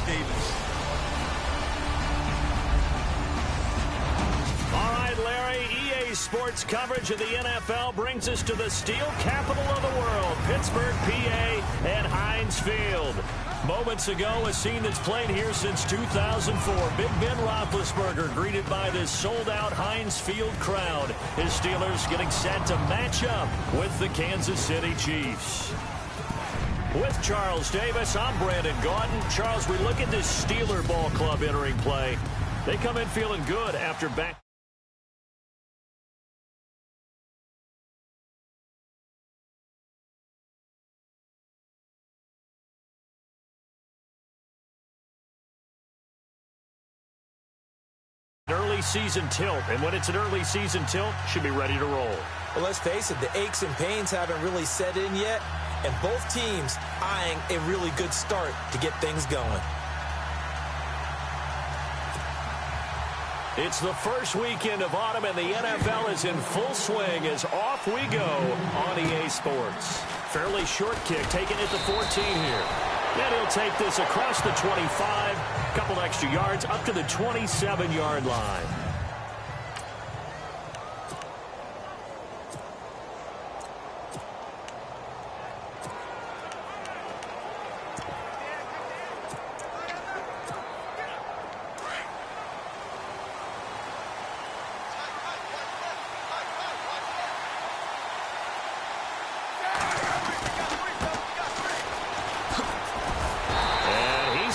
Davis. All right, Larry, EA Sports coverage of the NFL brings us to the steel capital of the world, Pittsburgh, PA, at Heinz Field. Moments ago, a scene that's played here since 2004. Big Ben Roethlisberger greeted by this sold-out Heinz Field crowd. His Steelers getting set to match up with the Kansas City Chiefs. With Charles Davis, I'm Brandon Gaudin. Charles, we look at this Steeler ball club entering play. They come in feeling good after back. Early season tilt, and when it's an early season tilt, should be ready to roll. Well, let's face it, the aches and pains haven't really set in yet, and both teams eyeing a really good start to get things going. It's the first weekend of autumn, and the NFL is in full swing as off we go on EA Sports. Fairly short kick, taken at the 14 here. And he'll take this across the 25, a couple extra yards, up to the 27-yard line.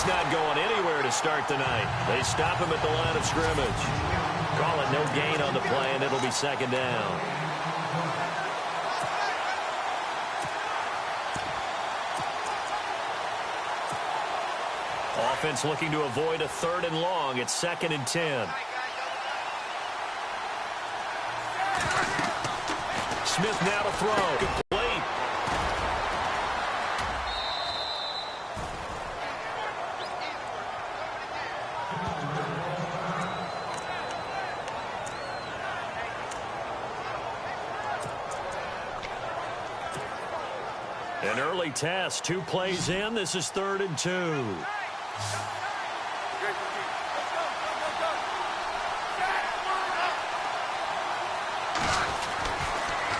Not going anywhere to start the night. They stop him at the line of scrimmage. Call it no gain on the play, and it'll be second down. Offense looking to avoid a 3rd and long. It's 2nd and 10. Smith now to throw. Complete. An early test, 2 plays in. This is 3rd and 2.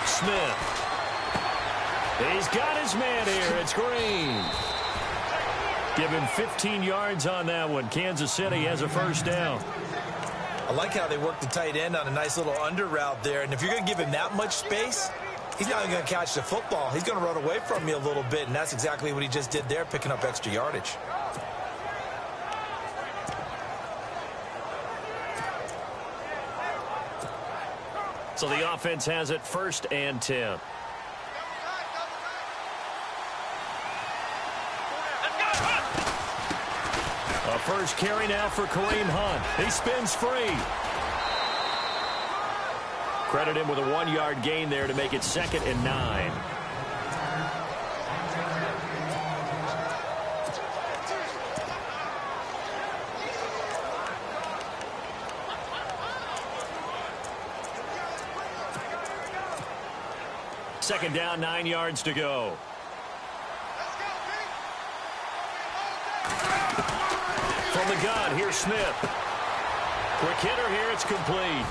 Smith. He's got his man here. It's Green. Give him 15 yards on that one. Kansas City has a first down. I like how they work the tight end on a nice little under route there. And if you're going to give him that much space, he's not going to catch the football. He's going to run away from me a little bit, and that's exactly what he just did there, picking up extra yardage. So the offense has it 1st and 10. A first carry now for Kareem Hunt. He spins free. Credit him with a 1-yard gain there to make it 2nd and 9. Second down, 9 yards to go. From the gun, here's Smith. Quick hitter here, it's complete.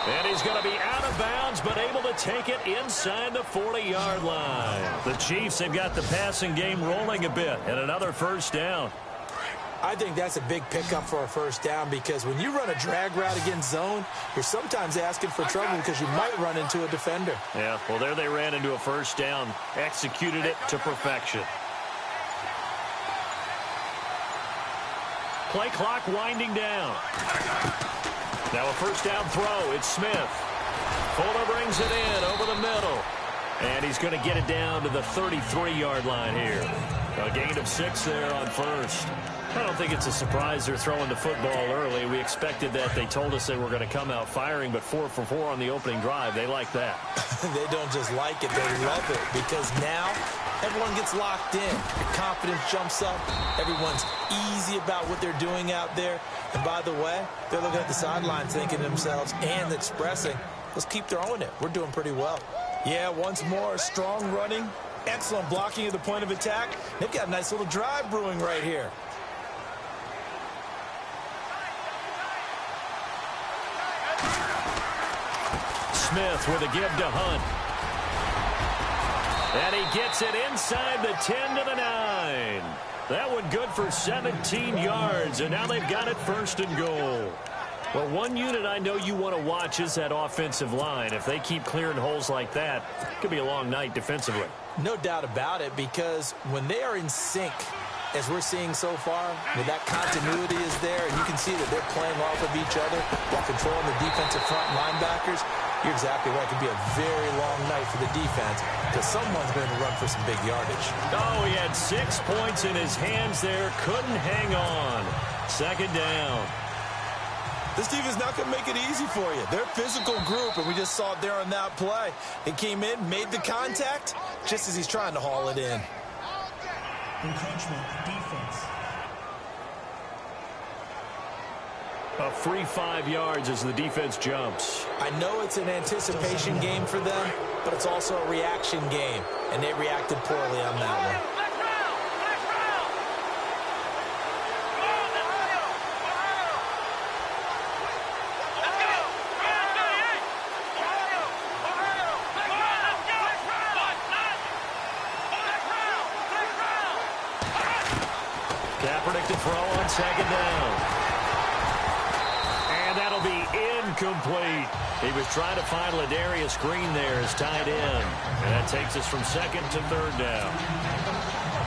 And he's going to be out of bounds, but able to take it inside the 40-yard line. The Chiefs have got the passing game rolling a bit, and another first down. I think that's a big pickup for a first down, because when you run a drag route against zone, you're sometimes asking for trouble because you might run into a defender. Yeah, well, there they ran into a first down, executed it to perfection. Play clock winding down. Now a first down throw. It's Smith. Fuller brings it in over the middle. And he's going to get it down to the 33-yard line here. A gain of 6 there on first. I don't think it's a surprise they're throwing the football early. We expected that. They told us they were going to come out firing, but 4 for 4 on the opening drive. They like that. They don't just like it, they love it, because now everyone gets locked in. The confidence jumps up. Everyone's easy about what they're doing out there. And by the way, they're looking at the sideline thinking to themselves and expressing, let's keep throwing it. We're doing pretty well. Yeah, once more, strong running, excellent blocking at the point of attack. They've got a nice little drive brewing right here. Smith with a give to Hunt. And he gets it inside the 10 to the 9. That one good for 17 yards, and now they've got it 1st and goal. Well, one unit I know you want to watch is that offensive line. If they keep clearing holes like that, it could be a long night defensively. No doubt about it, because when they are in sync, as we're seeing so far, when that continuity is there, and you can see that they're playing off of each other while controlling the defensive front linebackers, you're exactly right. It could be a very long night for the defense because someone's going to run for some big yardage. Oh, he had 6 points in his hands there. Couldn't hang on. 2nd down. This defense is not going to make it easy for you. They're a physical group, and we just saw it there on that play. He came in, made the contact, just as he's trying to haul it in. Encroachment defense. A free 5 yards as the defense jumps. I know it's an anticipation game for them, but it's also a reaction game, and they reacted poorly on that one. Kaepernick to throw on 2nd down. Incomplete. He was trying to find Ladarius Green there as tight end. And that takes us from 2nd to 3rd down.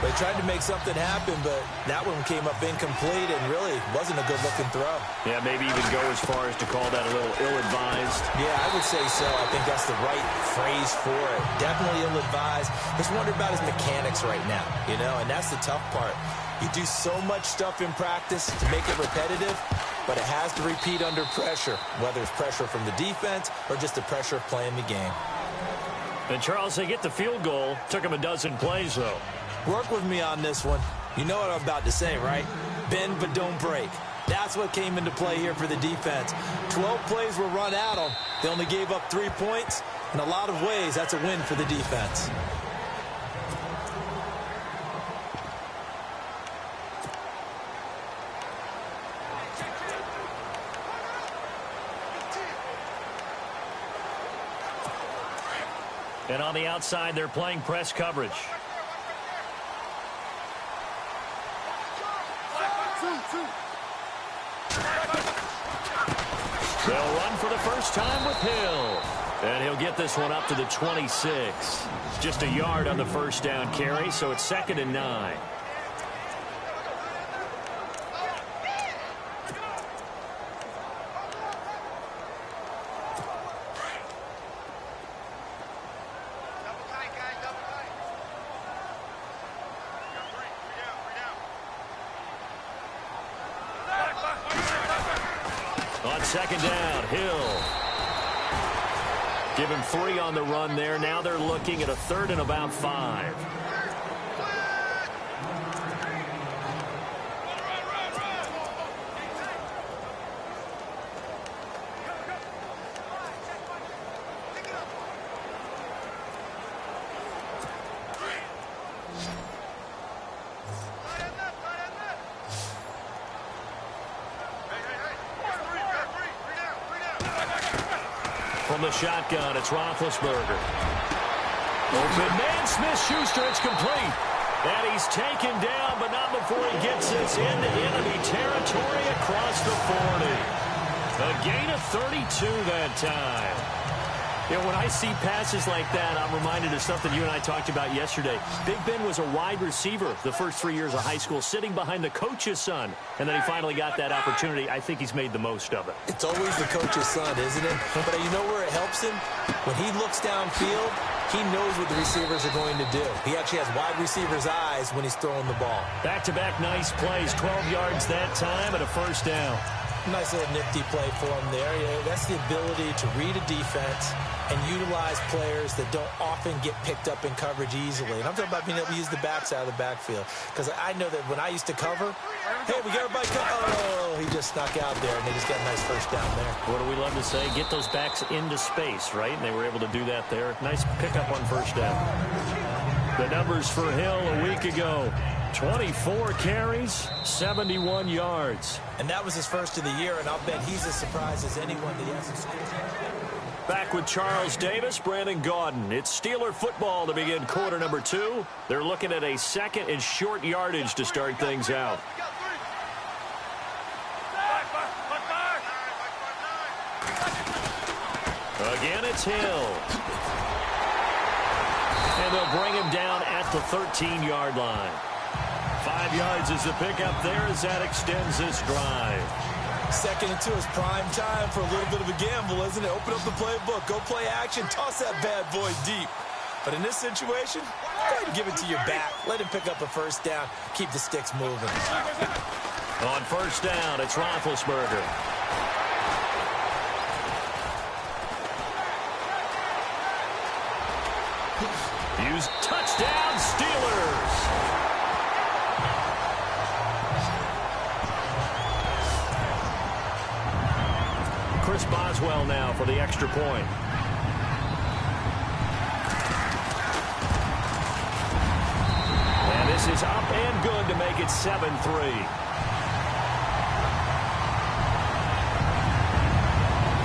They tried to make something happen, but that one came up incomplete and really wasn't a good-looking throw. Yeah, maybe even go as far as to call that a little ill-advised. Yeah, I would say so. I think that's the right phrase for it. Definitely ill-advised. Just wonder about his mechanics right now, and that's the tough part. You do so much stuff in practice to make it repetitive, but it has to repeat under pressure, whether it's pressure from the defense or just the pressure of playing the game. And, Charles, they get the field goal. Took him a dozen plays, though. Work with me on this one. You know what I'm about to say, right? Bend but don't break. That's what came into play here for the defense. 12 plays were run at them. They only gave up 3 points. In a lot of ways, that's a win for the defense. And on the outside, they're playing press coverage. They'll run for the first time with Hill. And he'll get this one up to the 26. It's just a yard on the 1st down carry, so it's 2nd and 9. On 2nd down, Hill. Give him 3 on the run there. Now they're looking at a 3rd and about 5. From the shotgun, it's Roethlisberger. Open man, Smith-Schuster, it's complete. And he's taken down, but not before he gets this into enemy territory across the 40. A gain of 32 that time. When I see passes like that, I'm reminded of something you and I talked about yesterday. Big Ben was a wide receiver the first 3 years of high school, sitting behind the coach's son. And then he finally got that opportunity. I think he's made the most of it. It's always the coach's son, isn't it? But you know where it helps him? When he looks downfield, he knows what the receivers are going to do. He actually has wide receivers' eyes when he's throwing the ball. Back-to-back nice plays, 12 yards that time and a 1st down. Nice little nifty play for him there. That's the ability to read a defense and utilize players that don't often get picked up in coverage easily. And I'm talking about being able to use the backs out of the backfield. Because I know that when I used to cover, hey, we got everybody oh, he just snuck out there, and they just got a nice 1st down there. What do we love to say? Get those backs into space, right? And they were able to do that there. Nice pickup on 1st down. The numbers for Hill a week ago. 24 carries, 71 yards. And that was his first of the year, and I'll bet he's as surprised as anyone that he hasn't scored. Back with Charles Davis, Brandon Gaudin. It's Steeler football to begin quarter number 2. They're looking at a second and short yardage to start things out. Again, it's Hill. And they'll bring him down at the 13-yard line. 5 yards is the pickup there as that extends this drive. 2nd and 2 is prime time for a little bit of a gamble, isn't it? Open up the playbook, go play action, toss that bad boy deep. But in this situation, go ahead and give it to your back. Let him pick up a first down, keep the sticks moving. On first down, it's Roethlisberger. Hughes, touchdown, Steelers! Chris Boswell now for the extra point. And this is up and good to make it 7-3.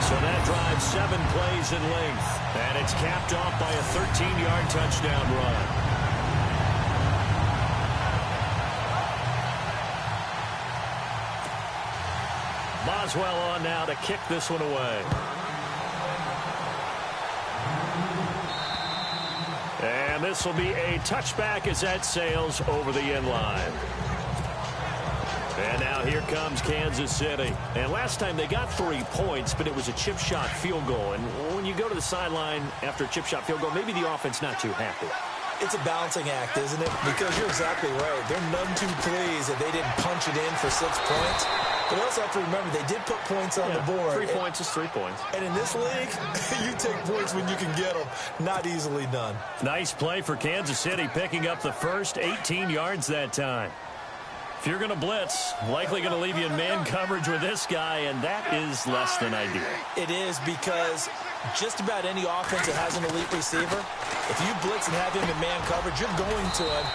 So that drives 7 plays in length. And it's capped off by a 13-yard touchdown run. Boswell on now to kick this one away. And this will be a touchback as that sails over the end line. And now here comes Kansas City. And last time they got 3 points, but it was a chip shot field goal. And when you go to the sideline after a chip shot field goal, maybe the offense not too happy. It's a balancing act, isn't it? Because you're exactly right. They're none too pleased that they didn't punch it in for 6 points. But also have to remember, they did put points on the board. 3 points is 3 points. And in this league, you take points when you can get them. Not easily done. Nice play for Kansas City, picking up the first 18 yards that time. If you're going to blitz, likely going to leave you in man coverage with this guy, and that is less than ideal. It is, because just about any offense that has an elite receiver, if you blitz and have him in man coverage, you're going to him,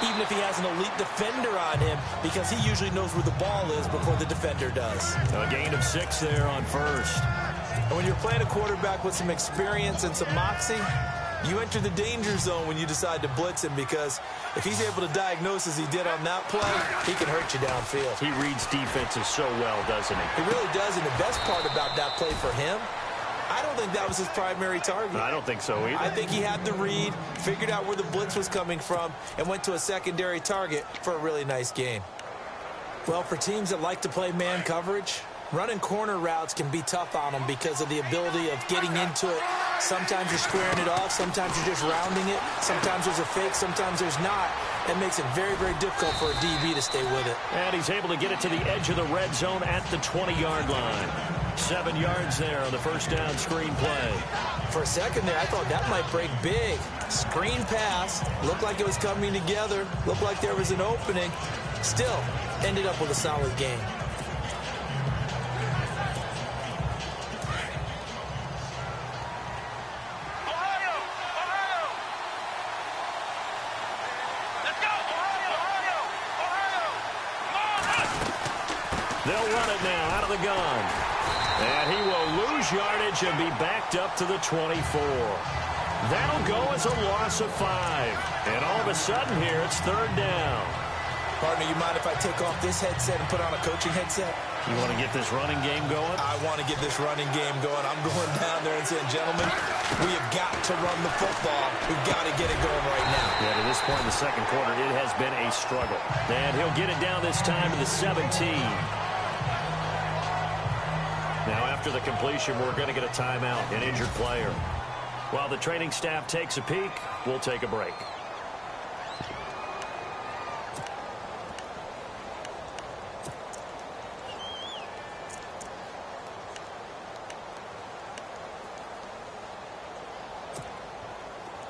even if he has an elite defender on him, because he usually knows where the ball is before the defender does. A gain of 6 there on first. And when you're playing a quarterback with some experience and some moxie, you enter the danger zone when you decide to blitz him, because if he's able to diagnose as he did on that play, he can hurt you downfield. He reads defenses so well, doesn't he? He really does, and the best part about that play for him, I don't think that was his primary target. I don't think so either. I think he had the read, figured out where the blitz was coming from, and went to a secondary target for a really nice gain. Well, for teams that like to play man coverage, running corner routes can be tough on them because of the ability of getting into it. Sometimes you're squaring it off. Sometimes you're just rounding it. Sometimes there's a fake. Sometimes there's not. It makes it very, very difficult for a DB to stay with it. And he's able to get it to the edge of the red zone at the 20-yard line. 7 yards there on the first down screen play. For a second there, I thought that might break big. Screen pass. Looked like it was coming together. Looked like there was an opening. Still, ended up with a solid game. They'll run it now out of the gun. And he will lose yardage and be backed up to the 24. That'll go as a loss of 5. And all of a sudden here, it's 3rd down. Partner, you mind if I take off this headset and put on a coaching headset? You want to get this running game going? I want to get this running game going. I'm going down there and saying, gentlemen, we have got to run the football. We've got to get it going right now. Yeah, to this point in the second quarter, it has been a struggle. And he'll get it down this time to the 17. Now, after the completion, we're going to get a timeout, an injured player. While the training staff takes a peek, we'll take a break.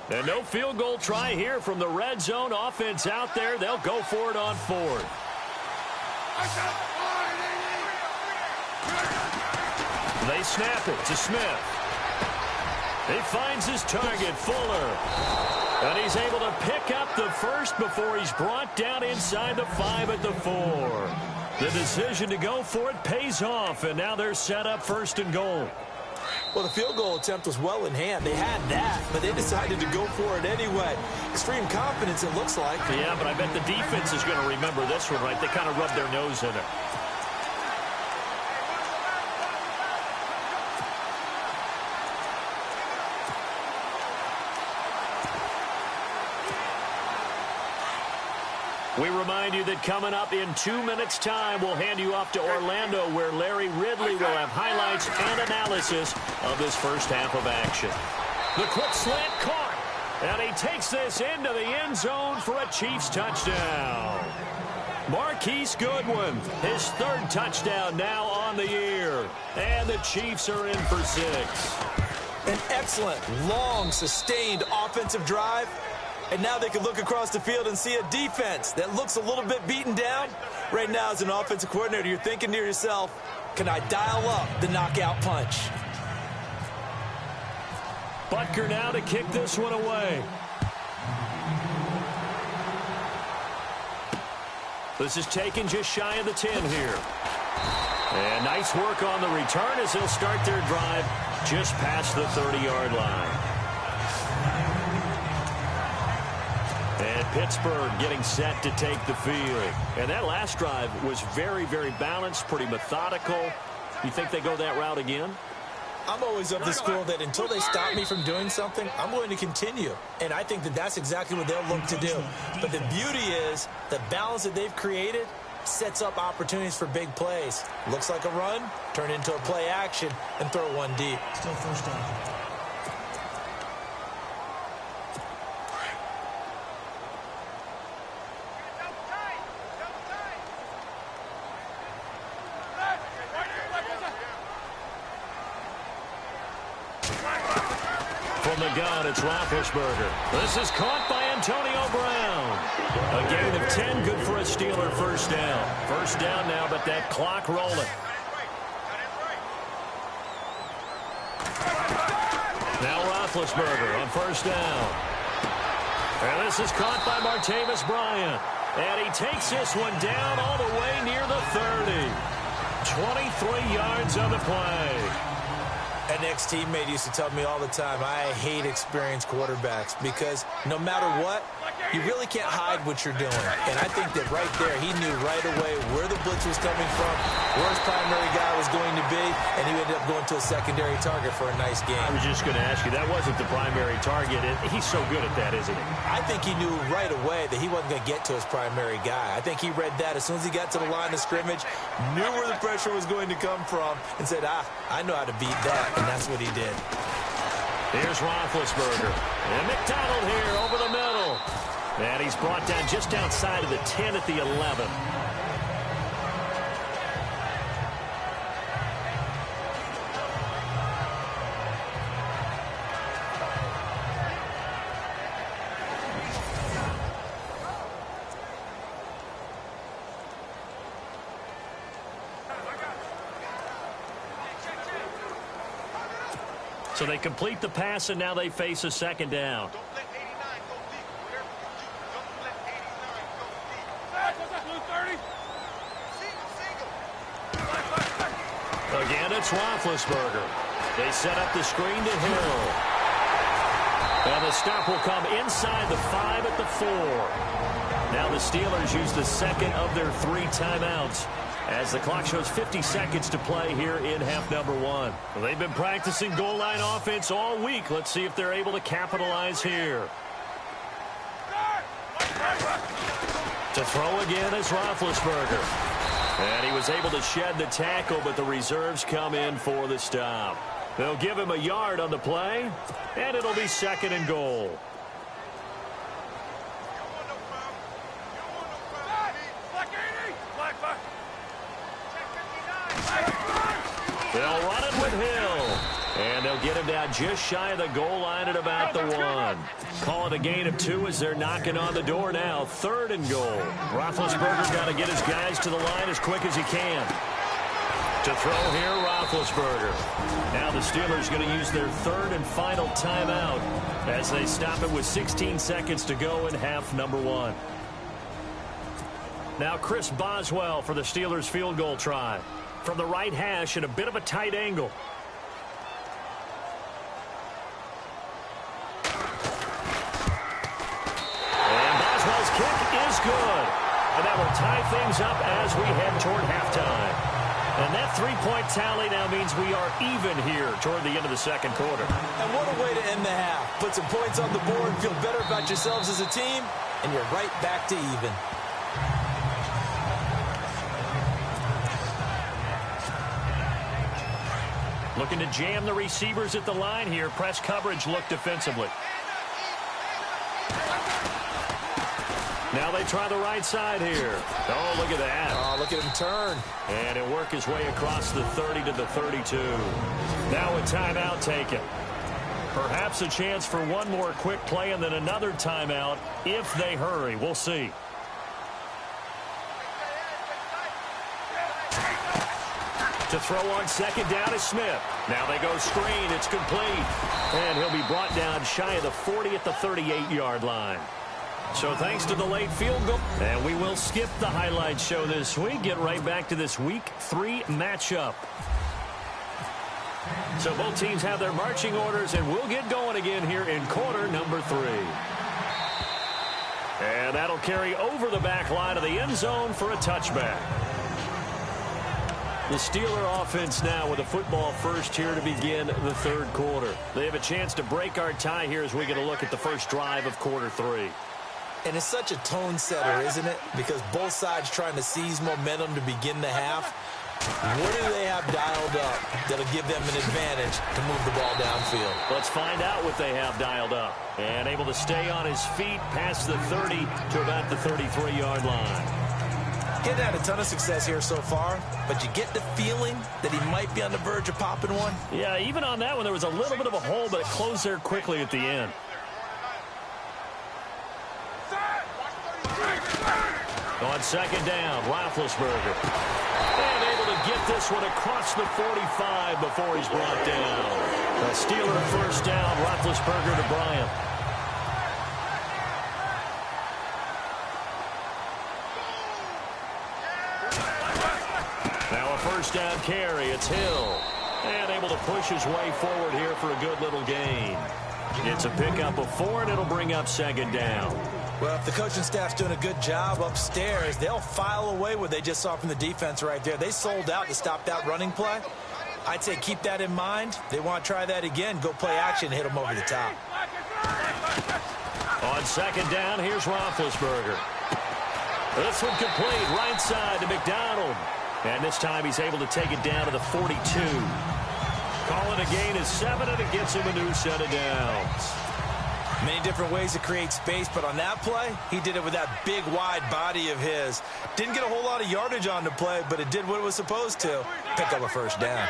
And no field goal try here from the red zone offense out there. They'll go for it on 4th. They snap it to Smith. He finds his target, Fuller. And he's able to pick up the first before he's brought down inside the 5 at the 4. The decision to go for it pays off, and now they're set up 1st and goal. Well, the field goal attempt was well in hand. They had that, but they decided to go for it anyway. Extreme confidence, it looks like. Yeah, but I bet the defense is going to remember this one, right? They kind of rubbed their nose in it. We remind you that coming up in 2 minutes' time, we'll hand you off to Orlando, where Larry Ridley will have highlights and analysis of this first half of action. The quick slant caught, and he takes this into the end zone for a Chiefs touchdown. Marquise Goodwin, his third touchdown now on the year, and the Chiefs are in for 6. An excellent, long, sustained offensive drive. And now they can look across the field and see a defense that looks a little bit beaten down. Right now, as an offensive coordinator, you're thinking to yourself, can I dial up the knockout punch? Butker now to kick this one away. This is taken just shy of the 10 here. And nice work on the return as they'll start their drive just past the 30-yard line. And Pittsburgh getting set to take the field. And that last drive was very, very balanced, pretty methodical. You think they go that route again? I'm always of the school that until they stop me from doing something, I'm going to continue. And I think that that's exactly what they'll look to do. But the beauty is the balance that they've created sets up opportunities for big plays. Looks like a run, turn into a play action, and throw one deep. Still first down. From the gun, it's Roethlisberger. This is caught by Antonio Brown. A gain of 10, good for a Steeler first down. First down now, but that clock rolling. Now Roethlisberger on first down. And this is caught by Martavis Bryant. And he takes this one down all the way near the 30. 23 yards on the play. An ex-teammate used to tell me all the time, I hate experienced quarterbacks because no matter what, you really can't hide what you're doing. And I think that right there, he knew right away where the blitz was coming from, where his primary guy was going to be, and he ended up going to a secondary target for a nice game. I was just going to ask you, that wasn't the primary target. He's so good at that, isn't he? I think he knew right away that he wasn't going to get to his primary guy. I think he read that as soon as he got to the line of scrimmage, knew where the pressure was going to come from, and said, I know how to beat that. And that's what he did. Here's Roethlisberger. And McDonald here over the middle. And he's brought down just outside of the 10 at the 11. So they complete the pass, and now they face a second down. Again, it's Roethlisberger. They set up the screen to Hill. And the stop will come inside the 5 at the 4. Now the Steelers use the second of their 3 timeouts, as the clock shows 50 seconds to play here in half number 1. Well, they've been practicing goal line offense all week. Let's see if they're able to capitalize here. To throw again is Roethlisberger. And he was able to shed the tackle, but the reserves come in for the stop. They'll give him a yard on the play, and it'll be second and goal. They'll run it with Hill. And they'll get him down just shy of the goal line at about the 1. Call it a gain of 2 as they're knocking on the door now. Third and goal. Roethlisberger's got to get his guys to the line as quick as he can. To throw here, Roethlisberger. Now the Steelers going to use their third and final timeout as they stop it with 16 seconds to go in half number 1. Now Chris Boswell for the Steelers field goal try. From the right hash at a bit of a tight angle. tie things up as we head toward halftime. And that three-point tally now means we are even here toward the end of the second quarter. And what a way to end the half. Put some points on the board, feel better about yourselves as a team, and you're right back to even. Looking to jam the receivers at the line here. Press coverage look defensively. Now they try the right side here. Oh, look at that. Oh, look at him turn. And he'll work his way across the 30 to the 32. Now a timeout taken. Perhaps a chance for one more quick play and then another timeout if they hurry. We'll see. To throw on second down is Smith. Now they go screen. It's complete. And he'll be brought down shy of the 40 at the 38-yard line. So thanks to the late field goal. And we will skip the highlight show this week. Get right back to this Week 3 matchup. So both teams have their marching orders, and we'll get going again here in quarter number 3. And that'll carry over the back line of the end zone for a touchback. The Steeler offense now with a football first here to begin the third quarter. They have a chance to break our tie here as we get a look at the first drive of quarter 3. And it's such a tone setter, isn't it? Because both sides trying to seize momentum to begin the half. What do they have dialed up that'll give them an advantage to move the ball downfield? Let's find out what they have dialed up. And able to stay on his feet past the 30 to about the 33-yard line. Getting had a ton of success here so far, but you get the feeling that he might be on the verge of popping one. Yeah, even on that one, there was a little bit of a hole, but it closed there quickly at the end. On second down, Roethlisberger. And able to get this one across the 45 before he's brought down. A Steeler first down, Roethlisberger to Bryant. Now a first down carry, it's Hill. And able to push his way forward here for a good little gain. It's a pickup of 4, and it'll bring up second down. Well, if the coaching staff's doing a good job upstairs, they'll file away what they just saw from the defense right there. They sold out to stop that running play. I'd say keep that in mind. They want to try that again. Go play action, hit them over the top. On second down, here's Roethlisberger. This one complete, right side to McDonald. And this time he's able to take it down to the 42. Calling a gain is 7, and it gets him a new set of downs. Many different ways to create space, but on that play, he did it with that big, wide body of his. Didn't get a whole lot of yardage on the play, but it did what it was supposed to. Pick up a first down.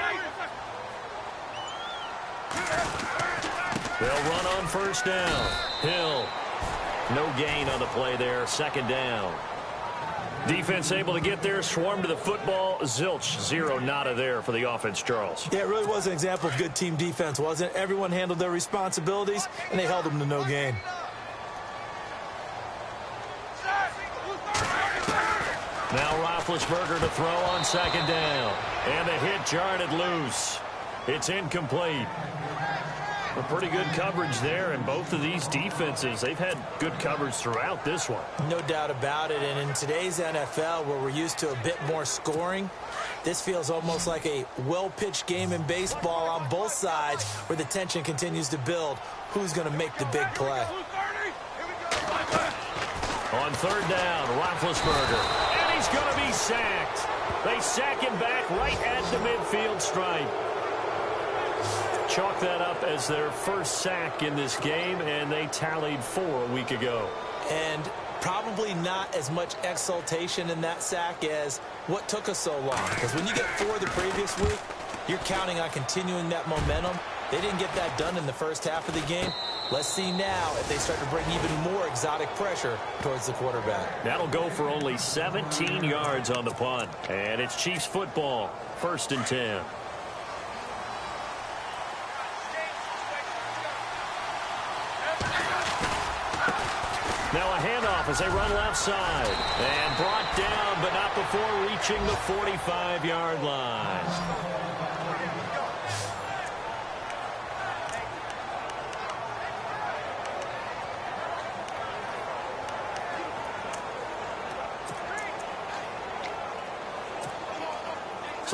They'll run on first down. Hill. No gain on the play there. Second down. Defense able to get there, swarm to the football. Zilch, 0 nada there for the offense, Charles. Yeah, it really was an example of good team defense, wasn't it? Everyone handled their responsibilities, and they held them to no gain. Now Roethlisberger to throw on second down. And the hit jarred it loose. It's incomplete. A pretty good coverage there, and both of these defenses, they've had good coverage throughout this one. No doubt about it, and in today's NFL, where we're used to a bit more scoring, this feels almost like a well-pitched game in baseball on both sides, where the tension continues to build. Who's going to make the big play? On third down, Roethlisberger, and he's going to be sacked. They sack him back right at the midfield stripe. Chalk that up as their first sack in this game, and they tallied 4 a week ago. And probably not as much exultation in that sack as what took us so long. Because when you get 4 the previous week, you're counting on continuing that momentum. They didn't get that done in the first half of the game. Let's see now if they start to bring even more exotic pressure towards the quarterback. That'll go for only 17 yards on the punt. And it's Chiefs football, 1st and 10. Now a handoff as they run left side. And brought down, but not before reaching the 45-yard line.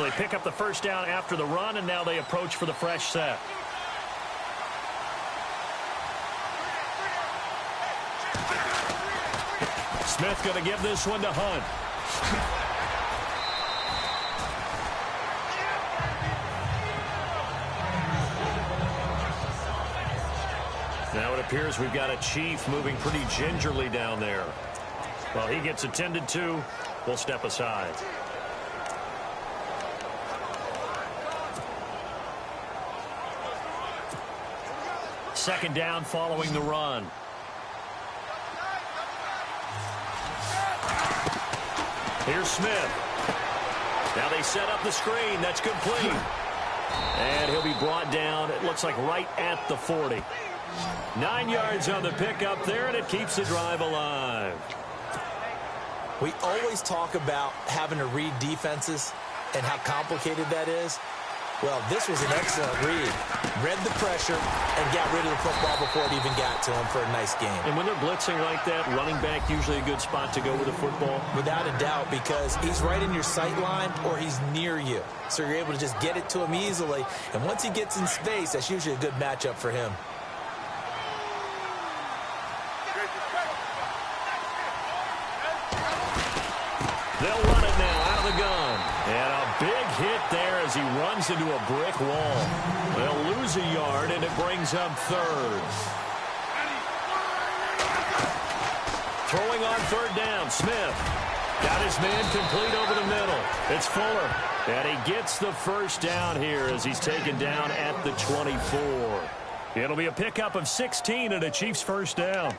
So they pick up the first down after the run, and now they approach for the fresh set. Smith going to give this one to Hunt. Now it appears we've got a Chief moving pretty gingerly down there. While he gets attended to, we'll step aside. Second down following the run. Here's Smith. Now they set up the screen. That's complete. And he'll be brought down, it looks like right at the 40. 9 yards on the pickup there, and it keeps the drive alive. We always talk about having to read defenses and how complicated that is. Well, this was an excellent read. Read the pressure and got rid of the football before it even got to him for a nice game. And when they're blitzing like that, running back usually a good spot to go with the football? Without a doubt, because he's right in your sight line or he's near you. So you're able to just get it to him easily. And once he gets in space, that's usually a good matchup for him. They'll run it now out of the gun. And a big hit there as he runs into a brick wall. They'll lose a yard, and it brings up third. Throwing on third down, Smith. Got his man complete over the middle. It's Fuller. And he gets the first down here as he's taken down at the 24. It'll be a pickup of 16 and a Chiefs first down.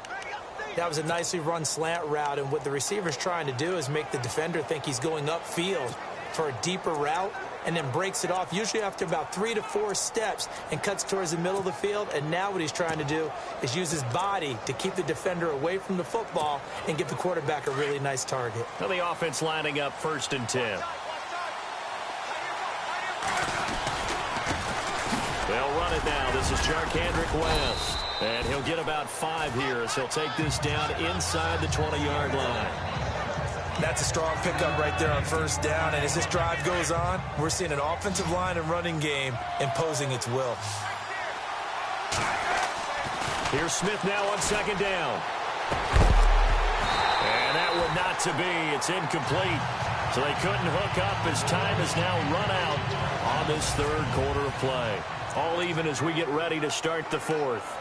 That was a nicely run slant route, and what the receiver's trying to do is make the defender think he's going upfield for a deeper route and then breaks it off, usually after about 3 to 4 steps, and cuts towards the middle of the field. And now what he's trying to do is use his body to keep the defender away from the football and give the quarterback a really nice target. Now the offense lining up 1st and 10. They'll run it now. This is Charkandrick West. And he'll get about 5 here as he'll take this down inside the 20-yard line. That's a strong pickup right there on first down. And as this drive goes on, we're seeing an offensive line and running game imposing its will. Here's Smith now on second down. And that one not to be. It's incomplete. So they couldn't hook up as time has now run out on this third quarter of play. All even as we get ready to start the fourth.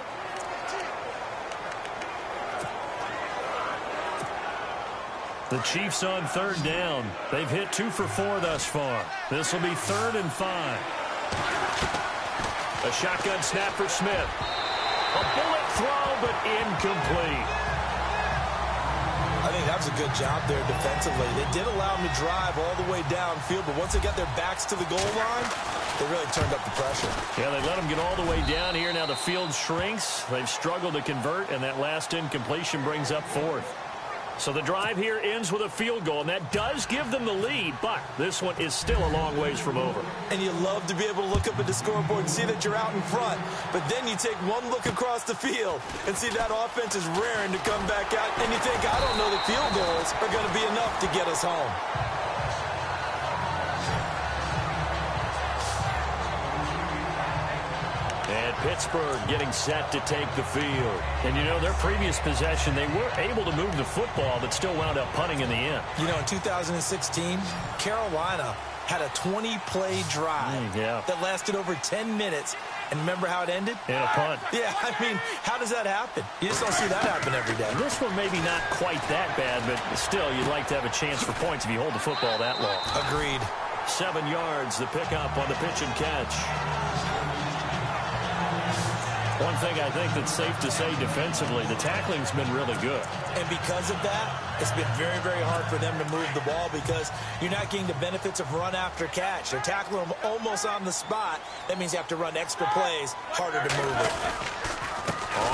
The Chiefs on third down. They've hit 2 for 4 thus far. This will be 3rd and 5. A shotgun snap for Smith. A bullet throw, but incomplete. I think that was a good job there defensively. They did allow him to drive all the way downfield, but once they got their backs to the goal line, they really turned up the pressure. Yeah, they let them get all the way down here. Now the field shrinks. They've struggled to convert, and that last incompletion brings up 4th. So the drive here ends with a field goal, and that does give them the lead, but this one is still a long ways from over. And you love to be able to look up at the scoreboard and see that you're out in front, but then you take one look across the field and see that offense is raring to come back out, and you think, I don't know, the field goals are going to be enough to get us home. And Pittsburgh getting set to take the field. And, you know, their previous possession, they were able to move the football, but still wound up punting in the end. You know, in 2016, Carolina had a 20-play drive that lasted over 10 minutes. And remember how it ended? In a punt. Yeah, I mean, how does that happen? You just don't see that happen every day. This one maybe not quite that bad, but still, you'd like to have a chance for points if you hold the football that long. Agreed. 7 yards, the pickup on the pitch and catch. One thing I think that's safe to say defensively, the tackling's been really good. And because of that, it's been very, very hard for them to move the ball because you're not getting the benefits of run after catch. They're tackling them almost on the spot. That means you have to run extra plays, harder to move it.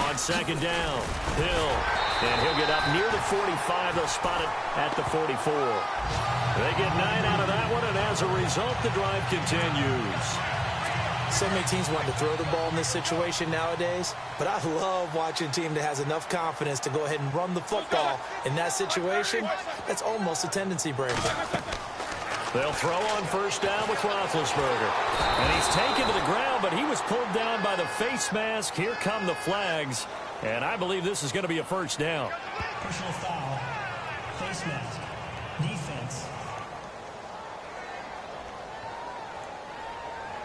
On second down, Hill. And he'll get up near the 45. They'll spot it at the 44. They get 9 out of that one, and as a result, the drive continues. So many teams want to throw the ball in this situation nowadays, but I love watching a team that has enough confidence to go ahead and run the football in that situation. That's almost a tendency breaker. They'll throw on first down with Roethlisberger. And he's taken to the ground, but he was pulled down by the face mask. Here come the flags. And I believe this is going to be a first down. Personal foul. Face mask. Defense.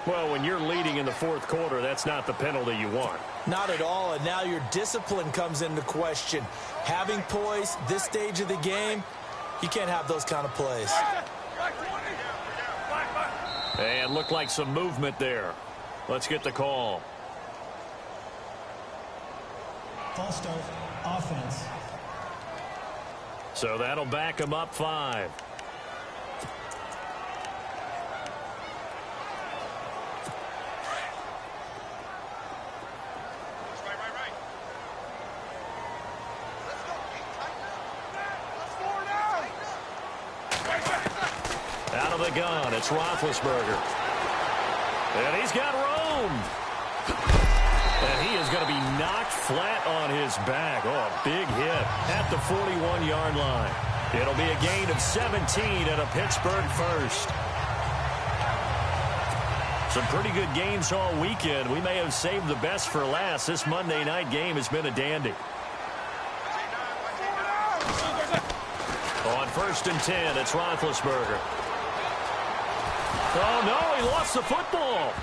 Well, when you're leading in the fourth quarter, that's not the penalty you want. Not at all, and now your discipline comes into question. Having poise this stage of the game, you can't have those kind of plays. And looked like some movement there. Let's get the call. False start. Offense. So that'll back him up 5. Out of the gun, it's Roethlisberger. And he's got room. And he is going to be knocked flat on his back. Oh, a big hit at the 41-yard line. It'll be a gain of 17 and a Pittsburgh first. Some pretty good games all weekend. We may have saved the best for last. This Monday night game has been a dandy. On 1st and 10, it's Roethlisberger. Oh, no, he lost the football.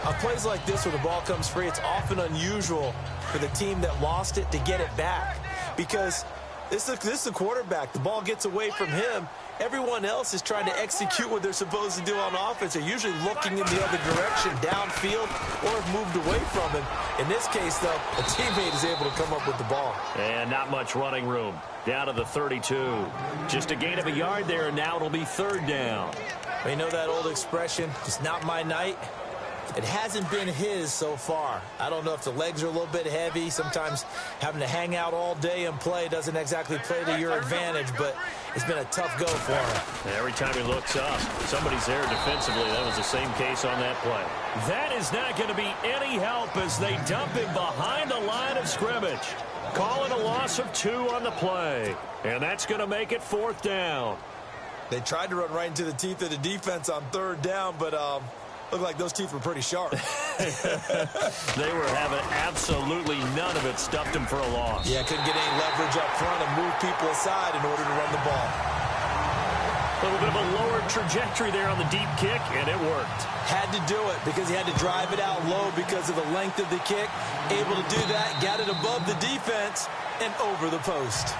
On plays like this where the ball comes free, it's often unusual for the team that lost it to get it back. Because this is the quarterback. The ball gets away from him. Everyone else is trying to execute what they're supposed to do on offense. They're usually looking in the other direction, downfield, or have moved away from him. In this case, though, a teammate is able to come up with the ball. And not much running room. Down to the 32. Just a gain of a yard there, and now it'll be 3rd down. You know that old expression, it's not my night? It hasn't been his so far. I don't know if the legs are a little bit heavy. Sometimes having to hang out all day and play doesn't exactly play to your advantage, but it's been a tough go for him. Every time he looks up, somebody's there defensively. That was the same case on that play. That is not going to be any help as they dump him behind the line of scrimmage. Calling a loss of 2 on the play. And that's going to make it 4th down. They tried to run right into the teeth of the defense on 3rd down, but looked like those teeth were pretty sharp. They were having absolutely none of it. Stuffed him for a loss. Yeah, couldn't get any leverage up front and move people aside in order to run the ball. A little bit of a lower trajectory there on the deep kick, and it worked. Had to do it because he had to drive it out low because of the length of the kick. Able to do that, got it above the defense and over the post.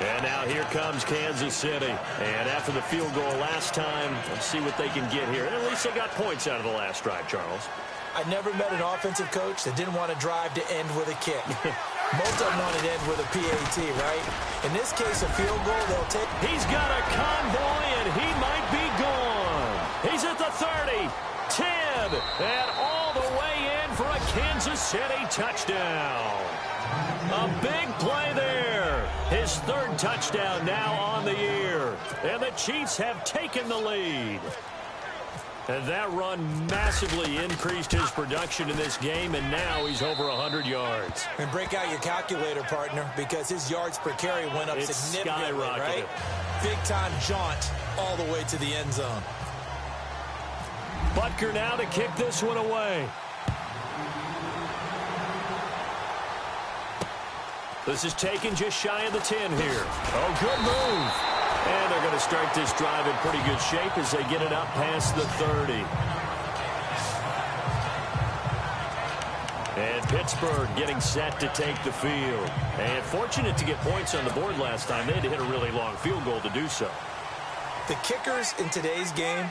And now here comes Kansas City. And after the field goal last time, let's see what they can get here. And at least they got points out of the last drive, Charles. I never met an offensive coach that didn't want to drive to end with a kick. Most of them want to end with a PAT, right? In this case, a field goal, they'll take. He's got a convoy, and he might be gone. He's at the 30, 10, and all the way in for a Kansas City touchdown. A big play there. His 3rd touchdown now on the year. And the Chiefs have taken the lead. And that run massively increased his production in this game, and now he's over 100 yards. And break out your calculator, partner, because his yards per carry went up significantly, right? Big-time jaunt all the way to the end zone. Butker now to kick this one away. This is taken just shy of the 10 here. Oh, good move. And they're going to start this drive in pretty good shape as they get it up past the 30. And Pittsburgh getting set to take the field. And fortunate to get points on the board last time. They had to hit a really long field goal to do so. The kickers in today's game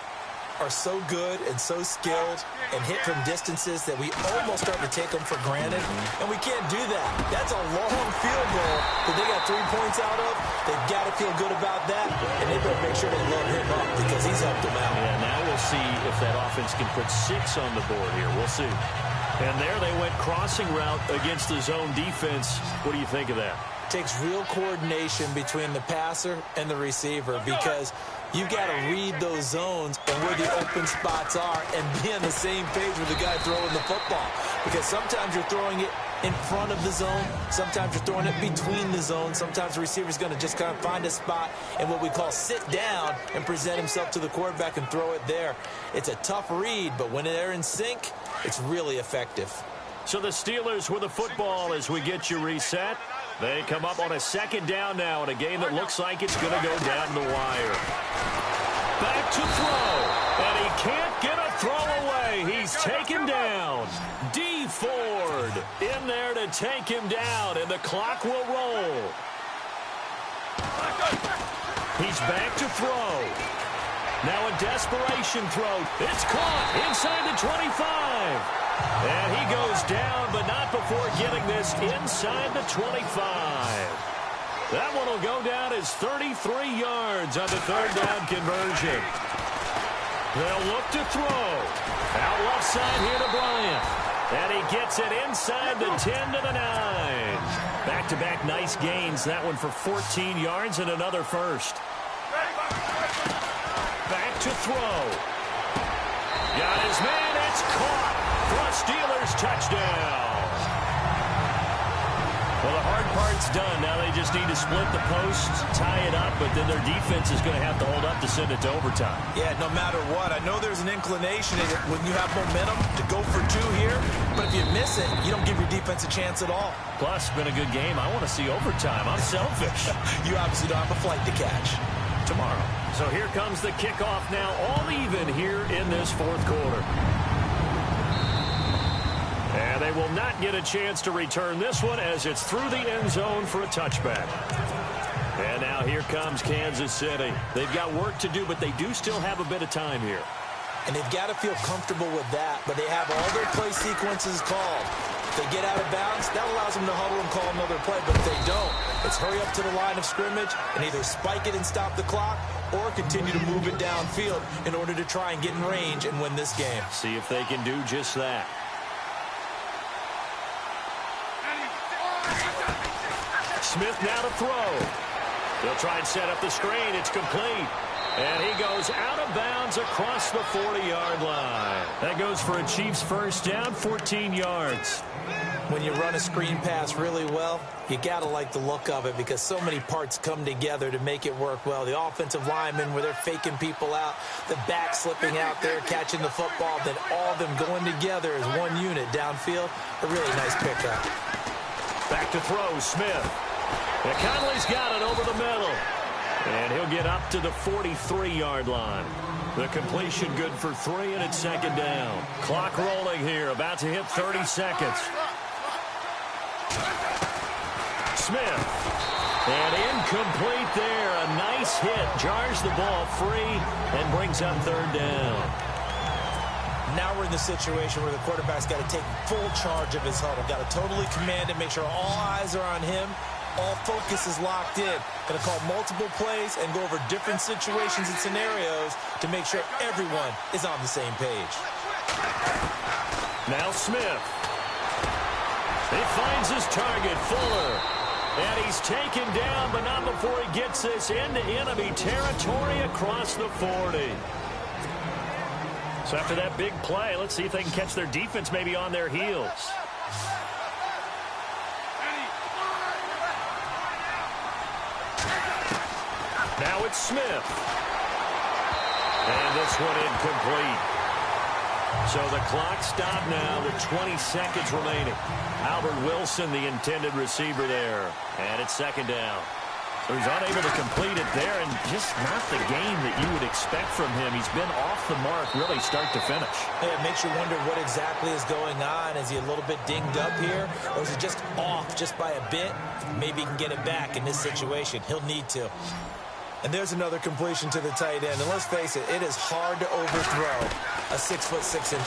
are so good and so skilled and hit from distances that we almost start to take them for granted, and we can't do that. That's a long field goal that they got 3 points out of. They've got to feel good about that, and they better make sure they load him up because he's helped them out. Yeah, now we'll see if that offense can put 6 on the board here. We'll see. And there they went crossing route against the zone defense. What do you think of that? Takes real coordination between the passer and the receiver because You've got to read those zones and where the open spots are and be on the same page with the guy throwing the football. Because sometimes you're throwing it in front of the zone. Sometimes you're throwing it between the zones. Sometimes the receiver's going to just kind of find a spot and what we call sit down and present himself to the quarterback and throw it there. It's a tough read, but when they're in sync, it's really effective. So the Steelers with the football as we get you reset. They come up on a second down now in a game that looks like it's going to go down the wire. Back to throw, and he can't get a throw away. He's taken down. D. Ford in there to take him down, and the clock will roll. He's back to throw. Now a desperation throw. It's caught inside the 25. And he goes down, but not before getting this inside the 25. That one will go down as 33 yards on the third down conversion. They'll look to throw. Out left side here to Bryant. And he gets it inside the 10 to the 9. Back-to-back nice gains. That one for 14 yards and another first. Back to throw. Got his man. It's caught. For a Steelers touchdown. Well, the hard part's done. Now they just need to split the posts, tie it up, but then their defense is going to have to hold up to send it to overtime. Yeah, no matter what. I know there's an inclination in it when you have momentum to go for two here, but if you miss it, you don't give your defense a chance at all. Plus, it's been a good game. I want to see overtime. I'm selfish. You obviously don't have a flight to catch. Tomorrow. So here comes the kickoff now, all even here in this fourth quarter. And they will not get a chance to return this one as it's through the end zone for a touchback. And now here comes Kansas City. They've got work to do, but they do still have a bit of time here. And they've got to feel comfortable with that, but they have all their play sequences called. If they get out of bounds, that allows them to huddle and call another play, but if they don't, it's hurry up to the line of scrimmage and either spike it and stop the clock or continue to move it downfield in order to try and get in range and win this game. See if they can do just that. Smith now to throw. They'll try and set up the screen. It's complete. And he goes out of bounds across the 40-yard line. That goes for a Chiefs first down, 14 yards. When you run a screen pass really well, you got to like the look of it because so many parts come together to make it work well. The offensive linemen where they're faking people out, the back slipping out there, catching the football, then all of them going together as one unit downfield. A really nice pickup. Back to throw, Smith. And Conley's got it over the middle. And he'll get up to the 43-yard line. The completion good for 3, and it's second down. Clock rolling here, about to hit 30 seconds. Smith. And incomplete there. A nice hit. Jars the ball free and brings up third down. Now we're in the situation where the quarterback's got to take full charge of his huddle. Got to totally command it, make sure all eyes are on him. All focus is locked in. Going to call multiple plays and go over different situations and scenarios to make sure everyone is on the same page. Now Smith. He finds his target, Fuller. And he's taken down, but not before he gets this into enemy territory across the 40. So after that big play, let's see if they can catch their defense maybe on their heels. Now it's Smith. And this one incomplete. So the clock stopped now with 20 seconds remaining. Albert Wilson, the intended receiver there. And it's second down. So he's unable to complete it there, and just not the game that you would expect from him. He's been off the mark really start to finish. Yeah, it makes you wonder what exactly is going on. Is he a little bit dinged up here, or is it just off just by a bit? Maybe he can get it back in this situation. He'll need to. And there's another completion to the tight end. And let's face it, it is hard to overthrow a 6'6"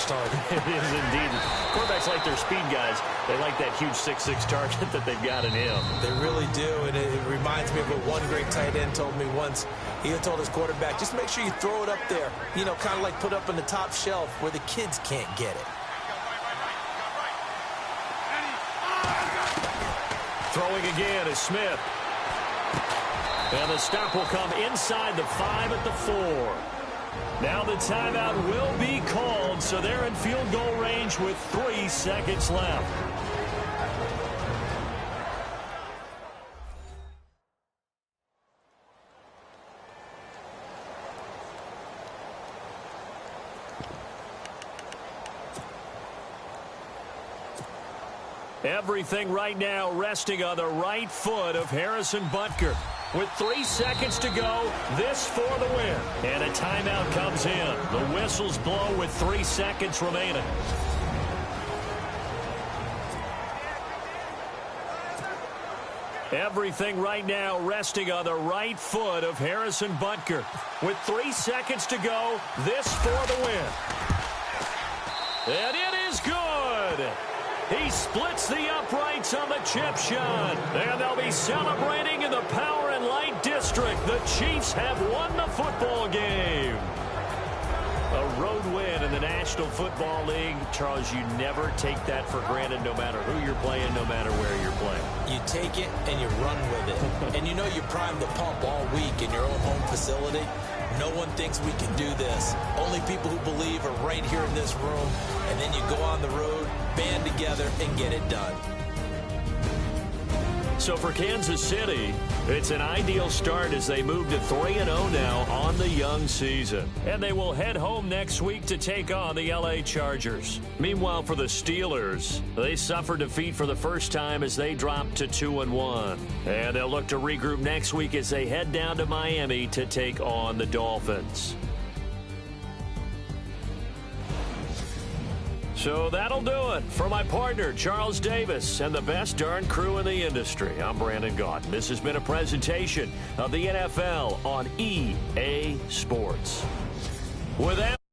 target. It is indeed. Quarterbacks like their speed guys. They like that huge 6'6" target that they've got in him. They really do. And it reminds me of what one great tight end told me once. He had told his quarterback, just make sure you throw it up there. You know, kind of like put up on the top shelf where the kids can't get it. Throwing again is Smith. And the stop will come inside the 5 at the 4. Now the timeout will be called, so they're in field goal range with 3 seconds left. Everything right now resting on the right foot of Harrison Butker. With 3 seconds to go, this for the win. And a timeout comes in. The whistles blow with 3 seconds remaining. Everything right now resting on the right foot of Harrison Butker. With 3 seconds to go, this for the win. And it is good. He splits the uprights on the chip shot. And they'll be celebrating in the Power and Light District. The Chiefs have won the football game. A road win in the National Football League. Charles, you never take that for granted no matter who you're playing, no matter where you're playing. You take it and you run with it. And you know you primed the pump all week in your own home facility. No one thinks we can do this. Only people who believe are right here in this room. And then you go on the road, band together, and get it done. So for Kansas City, it's an ideal start as they move to 3-0 now on the young season. And they will head home next week to take on the LA Chargers. Meanwhile, for the Steelers, they suffered defeat for the first time as they dropped to 2-1. And they'll look to regroup next week as they head down to Miami to take on the Dolphins. So that'll do it for my partner, Charles Davis, and the best darn crew in the industry. I'm Brandon Gaudin. This has been a presentation of the NFL on EA Sports. With that.